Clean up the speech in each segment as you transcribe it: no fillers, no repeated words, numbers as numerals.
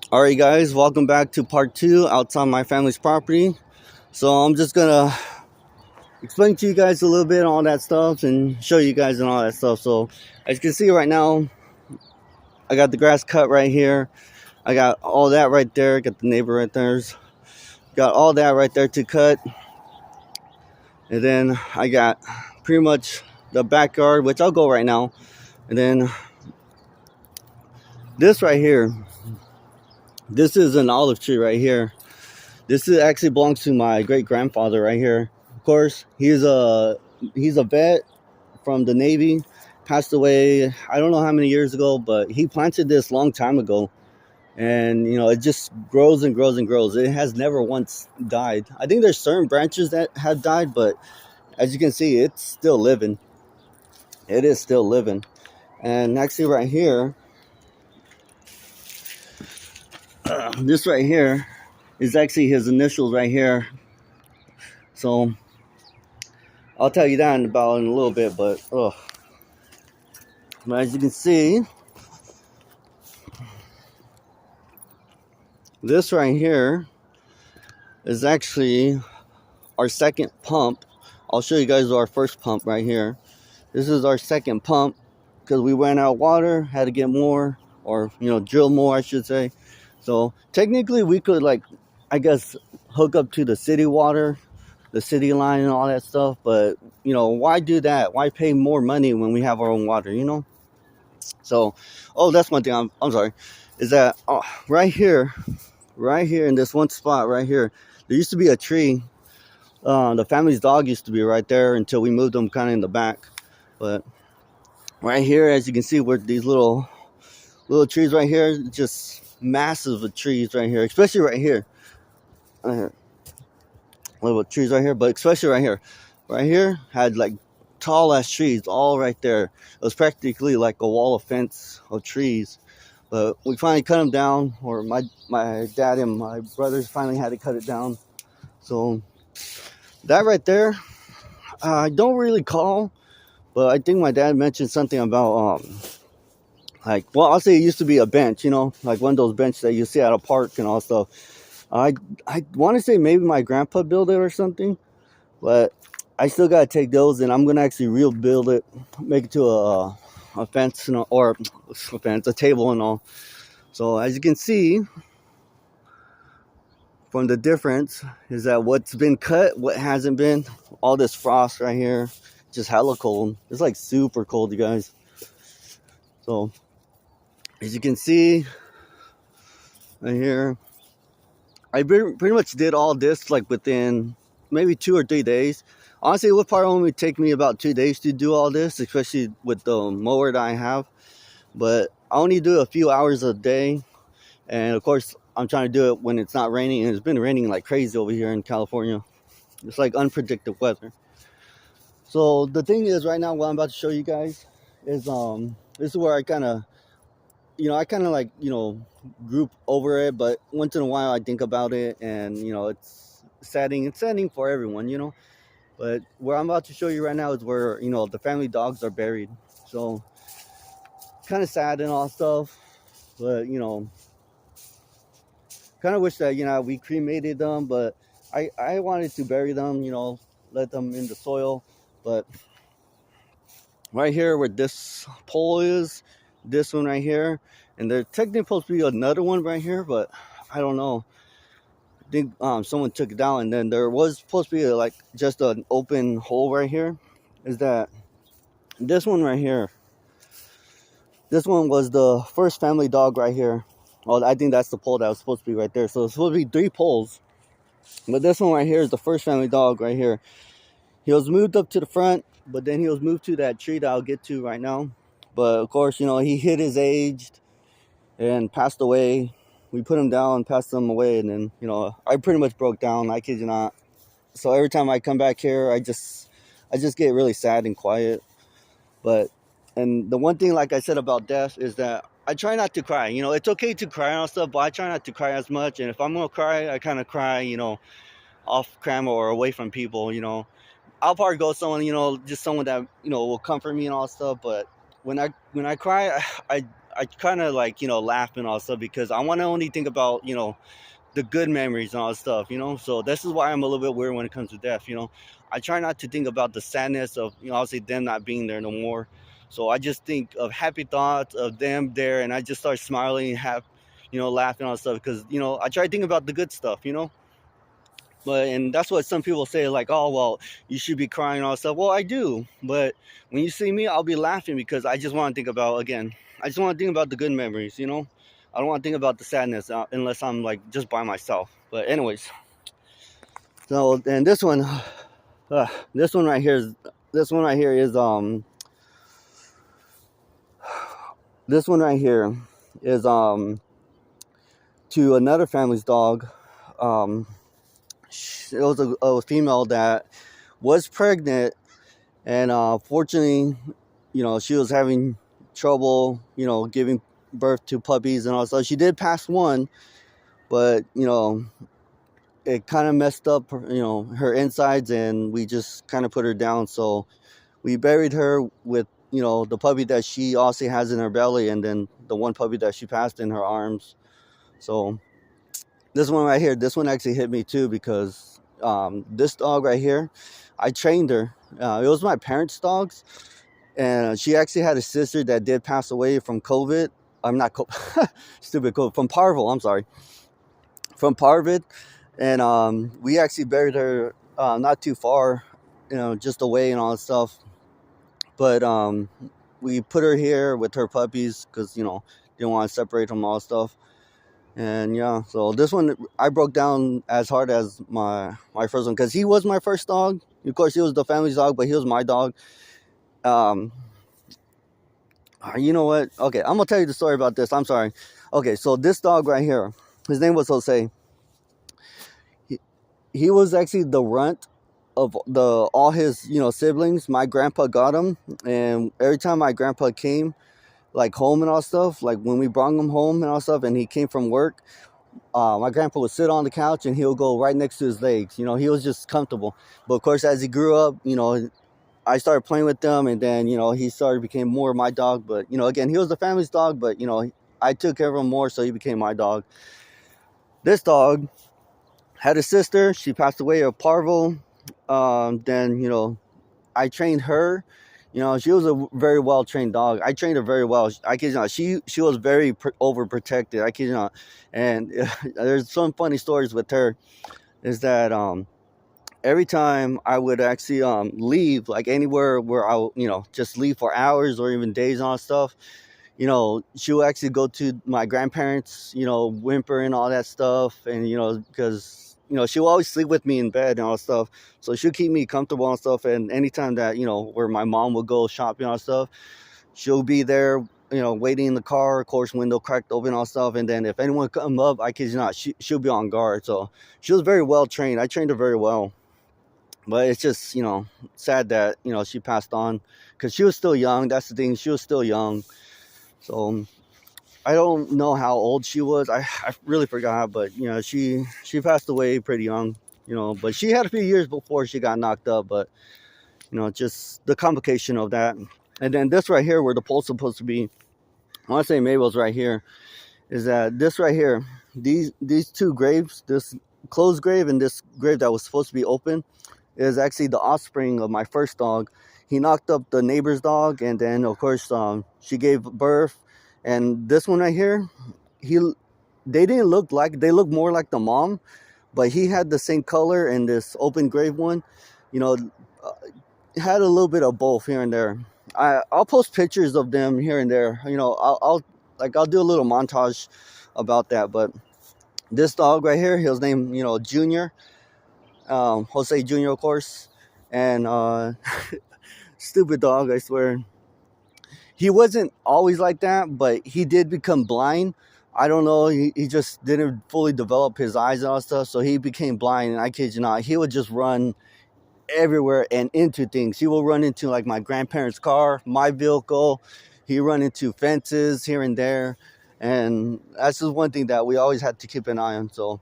All right, guys, welcome back to part two outside my family's property. So I'm just gonna explain to you guys a little bit on all that stuff and show you guys and all that stuff. So as you can see right now, I got the grass cut right here. I got all that right there. Got the neighbor right there. Got all that right there to cut, and then I got pretty much the backyard, which I'll go right now, and then this right here. This is an olive tree right here. This is actually belongs to my great grandfather right here. Of course, he's a vet from the Navy. Passed away, I don't know how many years ago, but he planted this long time ago, and it just grows and grows and grows. It has never once died. I think there's certain branches that have died, but as you can see, it's still living. It is still living. And actually, right here, this right here is actually his initials right here. So I'll tell you that in a little bit, but as you can see, this right here is actually our second pump. I'll show you guys our first pump right here. This is our second pump because we ran out of water, had to get more, or drill more, I should say. So technically, we could I guess, hook up to the city water, the city line, and all that stuff. But why do that? Why pay more money when we have our own water? So, oh, that's one thing. I'm sorry. Is that right here in this one spot right here, there used to be a tree. The family's dog used to be right there until we moved them kind of in the back. But right here, as you can see, where these little trees right here, just massive of trees right here, especially right here. Little trees right here, but especially right here had like tall ass trees all right there. It was practically like a wall of fence of trees. But we finally cut them down, or my dad and my brothers finally had to cut it down. So that right there, I don't really call, but I think my dad mentioned something about I'll say it used to be a bench, like one of those benches that you see at a park and all stuff. I want to say maybe my grandpa built it or something, but I still gotta take those and I'm gonna actually rebuild it, make it to a fence, or a fence, a table and all. So as you can see from the difference is that what's been cut, what hasn't been, all this frost right here, just hella cold. It's like super cold, you guys. So as you can see right here, I pretty much did all this like within maybe 2 or 3 days. Honestly, it would probably only take me about 2 days to do all this, especially with the mower that I have. But I only do a few hours a day, and of course, I'm trying to do it when it's not raining. And it's been raining like crazy over here in California. It's like unpredictable weather. So the thing is, right now, what I'm about to show you guys is this is where I kind of like group over it, but once in a while I think about it, and it's setting for everyone, but where I'm about to show you right now is where the family dogs are buried. So kind of sad and all stuff, but kind of wish that we cremated them, but I wanted to bury them, let them in the soil. But right here where this pole is, this one right here, and there's technically supposed to be another one right here, but I don't know. I think someone took it down, and then there was supposed to be like just an open hole right here. Is that this one right here? This one was the first family dog right here. Well, I think that's the pole that was supposed to be right there. So it's supposed to be 3 poles, but this one right here is the first family dog right here. He was moved up to the front, but then he was moved to that tree that I'll get to right now. But of course, he hit his age and passed away. We put him down, passed him away, and then I pretty much broke down. I kid you not. So every time I come back here, I just get really sad and quiet. But and the one thing, like I said about death, is that I try not to cry. It's okay to cry and stuff, but I try not to cry as much. And if I'm gonna cry, I kind of cry, off camera or away from people. I'll probably go someone, just someone that will comfort me and all stuff. But when I cry, I I kind of like, laugh and all stuff because I want to only think about, the good memories and all that stuff, So this is why I'm a little bit weird when it comes to death. I try not to think about the sadness of, obviously them not being there no more. So I just think of happy thoughts of them there, and I just start smiling, laughing and all that stuff because I try to think about the good stuff. But and that's what some people say, like, oh well, you should be crying and all that stuff. Well, I do, but when you see me, I'll be laughing because I just want to think about again. I just want to think about the good memories. I don't want to think about the sadness unless I'm like just by myself. But anyways, so and this one right here is this one right here is this one right here is to another family's dog. It was a female that was pregnant, and fortunately, she was having trouble, giving birth to puppies and all. So she did pass one, but it kind of messed up, her insides, and we just kind of put her down. So we buried her with, the puppy that she also has in her belly, and then the one puppy that she passed in her arms. So this one right here, this one actually hit me too because this dog right here, I trained her. It was my parents' dogs, and she actually had a sister that did pass away from COVID. I'm not stupid COVID, from parvo. I'm sorry, from parvo, and we actually buried her not too far, just away and all that stuff. But we put her here with her puppies because didn't want to separate from all that stuff. And yeah, so this one I broke down as hard as my first one because he was my first dog. Of course, he was the family's dog, but he was my dog. You know what? Okay, I'm gonna tell you the story about this. I'm sorry. Okay, so this dog right here, his name was Jose. He was actually the runt of all his siblings. My grandpa got him, and every time my grandpa came, like home and all stuff, like when we brought him home and all stuff, and he came from work, my grandpa would sit on the couch and he'll go right next to his legs. He was just comfortable. But of course, as he grew up, I started playing with them, and then he became more my dog. But again, he was the family's dog, but I took care of him more, so he became my dog. This dog had a sister. She passed away of parvo. Then I trained her. She was a very well trained dog. I trained her very well. I kid you not. She was very overprotected. I kid you not. And there's some funny stories with her. Is that every time I would actually leave, like anywhere where I just leave for hours or even days on stuff, she would actually go to my grandparents, whimper and all that stuff, and because she will always sleep with me in bed and all that stuff. So she'll keep me comfortable and stuff. And anytime that, where my mom would go shopping and stuff, she'll be there, waiting in the car, of course, window cracked open and all stuff. And then if anyone come up, I kid you not, she'll be on guard. So she was very well trained. I trained her very well. But it's just, sad that, she passed on because she was still young. That's the thing. She was still young. So I don't know how old she was. I really forgot, but she passed away pretty young. But she had a few years before she got knocked up. But just the complication of that. And then this right here, where the pole's supposed to be, I want to say Mabel's right here, is that this right here, these two graves, this closed grave and this grave that was supposed to be open, is actually the offspring of my first dog. He knocked up the neighbor's dog, and then of course she gave birth. And this one right here, they look more like the mom, but he had the same color, and this open grave one, had a little bit of both here and there. I'll post pictures of them here and there. I'll do a little montage about that. But this dog right here, he was named Junior, Jose Junior, of course, and stupid dog, I swear. He wasn't always like that, but he did become blind. I don't know. He just didn't fully develop his eyes and all that stuff, so he became blind. And I kid you not, he would just run everywhere and into things. He will run into like my grandparents' car, my vehicle. He run into fences here and there, and that's just one thing that we always had to keep an eye on. So,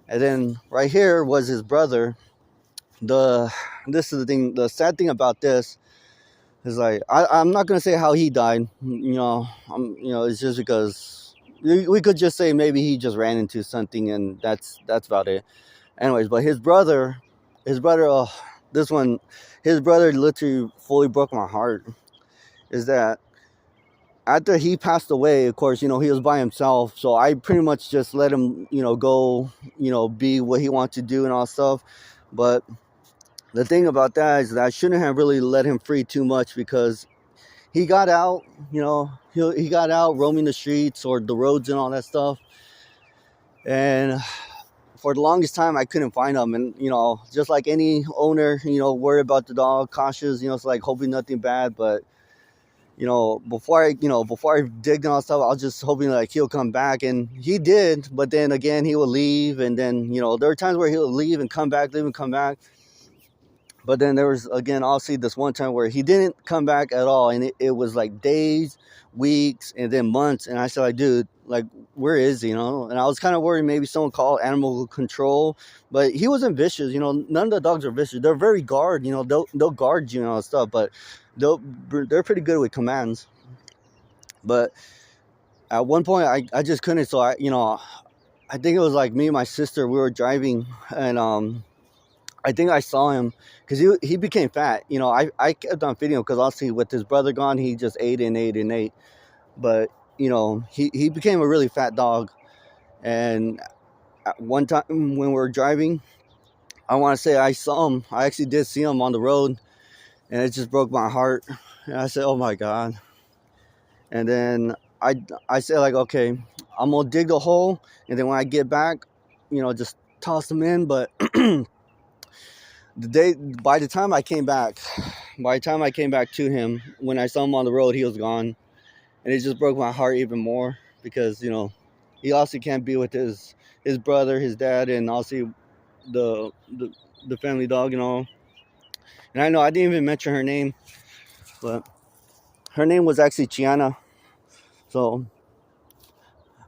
and then right here was his brother. This is the thing. The sad thing about this It's like I'm not gonna say how he died. It's just because we could just say maybe he just ran into something, and that's about it. Anyways, but his brother, this one, his brother literally fully broke my heart. Is that after he passed away, of course, he was by himself. So I pretty much just let him, go, be what he wants to do and all stuff. But the thing about that is that I shouldn't have really let him free too much, because he got out, he got out roaming the streets or the roads and all that stuff. And for the longest time, I couldn't find him. And, just like any owner, worried about the dog, cautious, it's like hoping nothing bad. But, before I digged and all that stuff, I was just hoping like he'll come back. And he did. But then again, he would leave. And then, there were times where he would leave and come back, leave and come back. But then there was, again, obviously this one time where he didn't come back at all. And it was like days, weeks, and then months. And I said, like, dude, like, where is he, And I was kind of worried maybe someone called animal control. But he wasn't vicious, None of the dogs are vicious. They're very guard, they'll guard you and all that stuff. But they're pretty good with commands. But at one point, I just couldn't. So I think it was like me and my sister, we were driving. And I think I saw him because he became fat. I kept on feeding him because obviously with his brother gone, he just ate and ate and ate. But, he became a really fat dog. And at one time when we were driving, I want to say I saw him. I actually did see him on the road, and it just broke my heart. And I said, oh my God. And then I said, like, okay, I'm going to dig the hole. And then when I get back, just toss him in. But by the time I came back to him, when I saw him on the road, he was gone. And it just broke my heart even more because, he also can't be with his brother, his dad, and also the family dog and all. And I know I didn't even mention her name, but her name was actually Chiana. So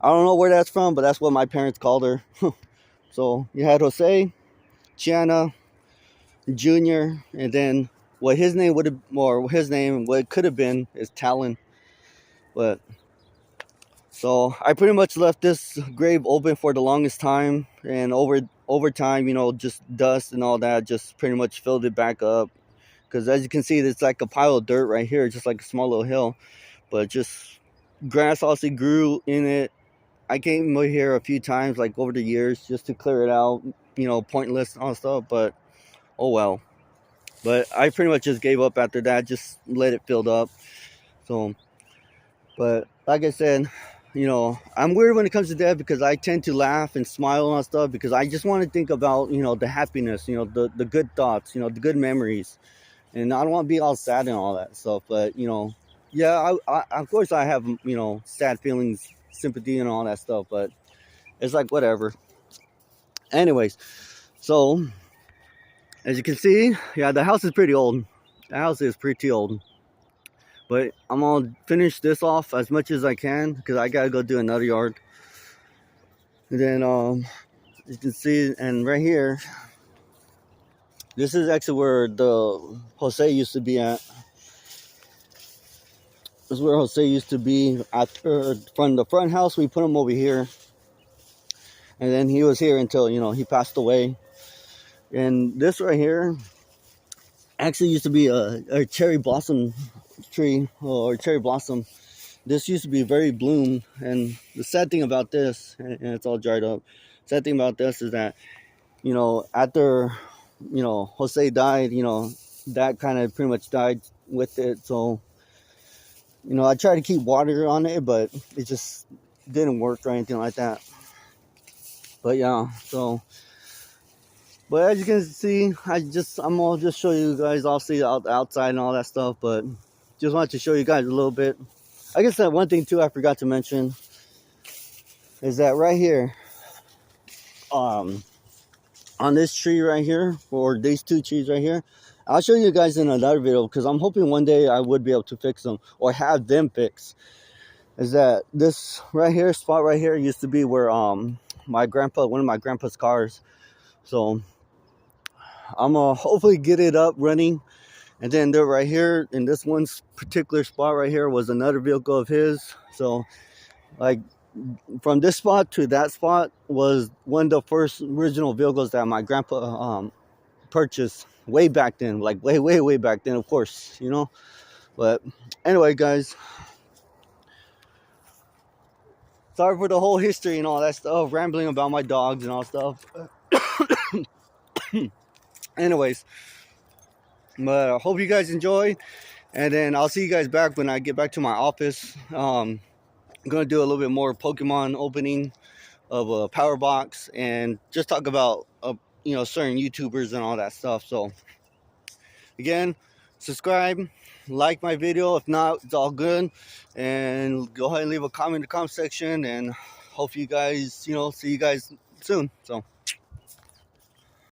I don't know where that's from, but that's what my parents called her. So you had Jose, Chiana, Junior, and then what his name what it could have been is Talon. But so I pretty much left this grave open for the longest time, and over time, just dust and all that just pretty much filled it back up. Because as you can see, it's like a pile of dirt right here, just like a small little hill, but just grass also grew in it. I came over here a few times, like over the years, just to clear it out, pointless and all stuff. But oh well. But I pretty much just gave up after that, just let it fill up. So, but like I said, I'm weird when it comes to death because I tend to laugh and smile and stuff because I just want to think about, the happiness, the good thoughts, the good memories. And I don't want to be all sad and all that stuff. But, yeah, I of course I have, sad feelings, sympathy and all that stuff. But it's like whatever. Anyways, so as you can see, yeah, the house is pretty old. The house is pretty old. But I'm going to finish this off as much as I can because I got to go do another yard. And then, you can see, and right here, this is actually where the Jose used to be at. This is where Jose used to be. From the front house, we put him over here. And then he was here until, he passed away. And this right here actually used to be a cherry blossom tree or cherry blossom. This used to be very bloom. And the sad thing about this, and it's all dried up, sad thing about this is that, after, Jose died, that kind of pretty much died with it. So, I tried to keep water on it, but it just didn't work or anything like that. But yeah, so, but as you can see, I'm gonna just show you guys obviously outside and all that stuff, but just wanted to show you guys a little bit. I guess that one thing too I forgot to mention is that right here, on this tree right here, or these two trees right here, I'll show you guys in another video because I'm hoping one day I would be able to fix them or have them fixed. Is that this right here, spot right here, used to be where one of my grandpa's cars. So I'm gonna hopefully get it up running And then there right here in this one particular spot right here was another vehicle of his. So like from this spot to that spot was one of the first original vehicles that my grandpa purchased way back then, like way back then, of course, you know. But anyway, guys, sorry for the whole history and all that stuff, rambling about my dogs and all stuff. Anyways, but I hope you guys enjoy, and then I'll see you guys back when I get back to my office. I'm gonna do a little bit more Pokemon opening of a power box and just talk about you know, certain YouTubers and all that stuff. So again, subscribe, like my video. If not, it's all good, and go ahead and leave a comment in the comment section, and hope you guys, you know, see you guys soon. So